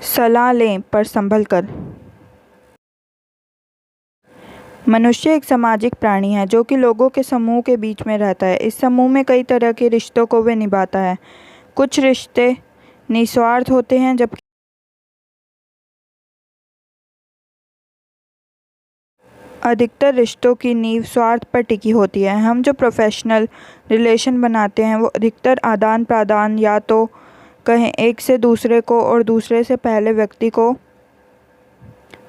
सलाह लें पर संभल कर। मनुष्य एक सामाजिक प्राणी है जो कि लोगों के समूह के बीच में रहता है। इस समूह में कई तरह के रिश्तों को वह निभाता है। कुछ रिश्ते निस्वार्थ होते हैं जबकि अधिकतर रिश्तों की नींव स्वार्थ पर टिकी होती है। हम जो प्रोफेशनल रिलेशन बनाते हैं वो अधिकतर आदान प्रदान या तो कहें एक से दूसरे को और दूसरे से पहले व्यक्ति को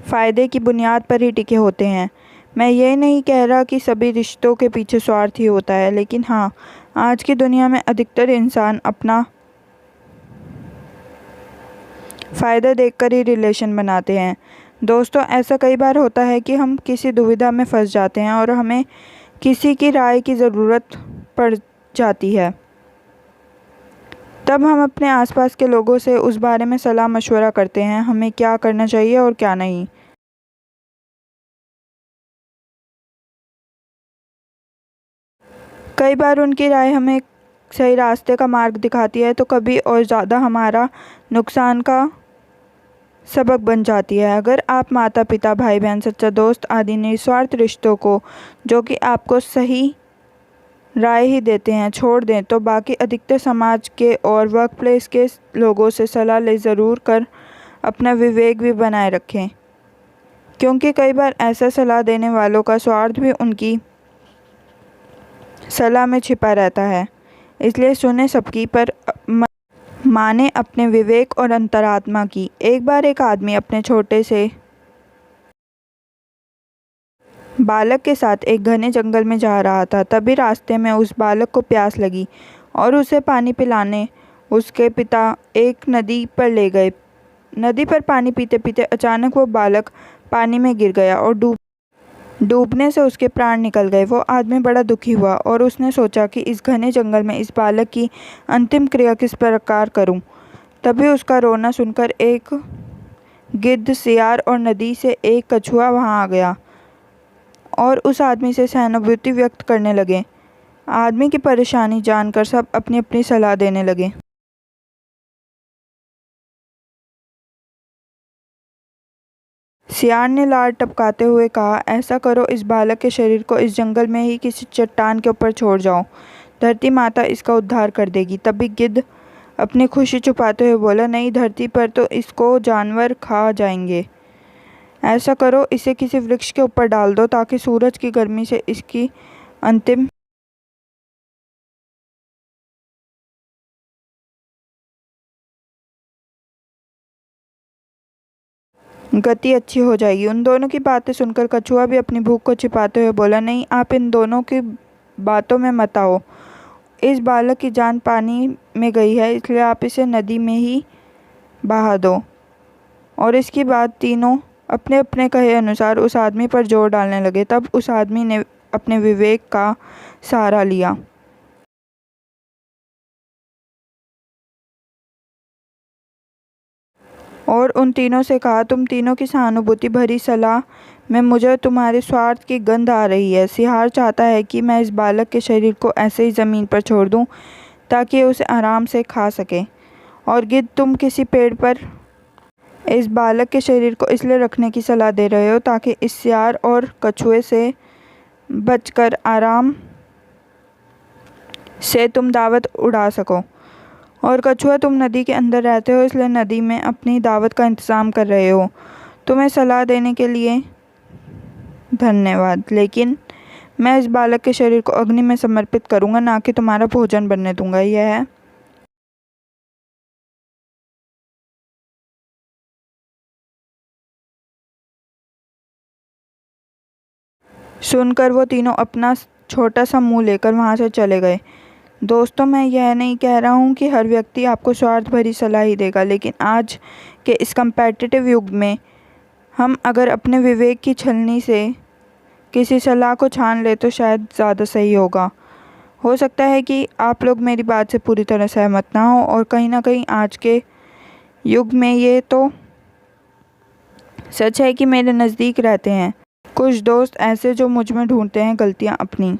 फ़ायदे की बुनियाद पर ही टिके होते हैं। मैं ये नहीं कह रहा कि सभी रिश्तों के पीछे स्वार्थ ही होता है, लेकिन हाँ, आज की दुनिया में अधिकतर इंसान अपना फ़ायदा देखकर ही रिलेशन बनाते हैं। दोस्तों, ऐसा कई बार होता है कि हम किसी दुविधा में फंस जाते हैं और हमें किसी की राय की ज़रूरत पड़ जाती है। तब हम अपने आसपास के लोगों से उस बारे में सलाह मशवरा करते हैं, हमें क्या करना चाहिए और क्या नहीं। कई बार उनकी राय हमें सही रास्ते का मार्ग दिखाती है तो कभी और ज़्यादा हमारा नुकसान का सबक बन जाती है। अगर आप माता पिता, भाई बहन, सच्चा दोस्त आदि निस्वार्थ रिश्तों को, जो कि आपको सही राय ही देते हैं, छोड़ दें तो बाकी अधिकतर समाज के और वर्क प्लेस के लोगों से सलाह ले ज़रूर कर अपना विवेक भी बनाए रखें, क्योंकि कई बार ऐसा सलाह देने वालों का स्वार्थ भी उनकी सलाह में छिपा रहता है। इसलिए सुने सबकी पर माने अपने विवेक और अंतरात्मा की। एक बार एक आदमी अपने छोटे से बालक के साथ एक घने जंगल में जा रहा था। तभी रास्ते में उस बालक को प्यास लगी और उसे पानी पिलाने उसके पिता एक नदी पर ले गए। नदी पर पानी पीते पीते अचानक वो बालक पानी में गिर गया और डूबने से उसके प्राण निकल गए। वो आदमी बड़ा दुखी हुआ और उसने सोचा कि इस घने जंगल में इस बालक की अंतिम क्रिया किस प्रकार करूं। तभी उसका रोना सुनकर एक गिद्ध, सियार और नदी से एक कछुआ वहां आ गया और उस आदमी से सहानुभूति व्यक्त करने लगे। आदमी की परेशानी जानकर सब अपनी अपनी सलाह देने लगे। सियार ने लार टपकाते हुए कहा, ऐसा करो, इस बालक के शरीर को इस जंगल में ही किसी चट्टान के ऊपर छोड़ जाओ। धरती माता इसका उद्धार कर देगी। तभी गिद्ध अपनी खुशी छुपाते हुए बोला, नहीं, धरती पर तो इसको जानवर खा जाएंगे। ऐसा करो, इसे किसी वृक्ष के ऊपर डाल दो ताकि सूरज की गर्मी से इसकी अंतिम गति अच्छी हो जाएगी। उन दोनों की बातें सुनकर कछुआ भी अपनी भूख को छिपाते हुए बोला, नहीं, आप इन दोनों की बातों में मत आओ। इस बालक की जान पानी में गई है, इसलिए आप इसे नदी में ही बहा दो। और इसके बाद तीनों अपने अपने कहे अनुसार उस आदमी पर जोर डालने लगे। तब उस आदमी ने अपने विवेक का सहारा लिया और उन तीनों से कहा, तुम तीनों की सहानुभूति भरी सलाह में मुझे तुम्हारे स्वार्थ की गंध आ रही है। सियार चाहता है कि मैं इस बालक के शरीर को ऐसे ही ज़मीन पर छोड़ दूं ताकि उसे आराम से खा सके। और गिद्ध, तुम किसी पेड़ पर इस बालक के शरीर को इसलिए रखने की सलाह दे रहे हो ताकि इस सियार और कछुए से बचकर आराम से तुम दावत उड़ा सको। और कछुआ, तुम नदी के अंदर रहते हो, इसलिए नदी में अपनी दावत का इंतज़ाम कर रहे हो। तुम्हें सलाह देने के लिए धन्यवाद, लेकिन मैं इस बालक के शरीर को अग्नि में समर्पित करूँगा, ना कि तुम्हारा भोजन बनने दूंगा। यह है सुनकर वो तीनों अपना छोटा सा मुंह लेकर वहाँ से चले गए। दोस्तों, मैं यह नहीं कह रहा हूँ कि हर व्यक्ति आपको स्वार्थ भरी सलाह ही देगा, लेकिन आज के इस कम्पेटिटिव युग में हम अगर अपने विवेक की छलनी से किसी सलाह को छान ले तो शायद ज़्यादा सही होगा। हो सकता है कि आप लोग मेरी बात से पूरी तरह सहमत ना हो और कहीं ना कहीं आज के युग में ये तो सच है कि मेरे नज़दीक रहते हैं कुछ दोस्त ऐसे जो मुझ में ढूंढते हैं गलतियाँ अपनी।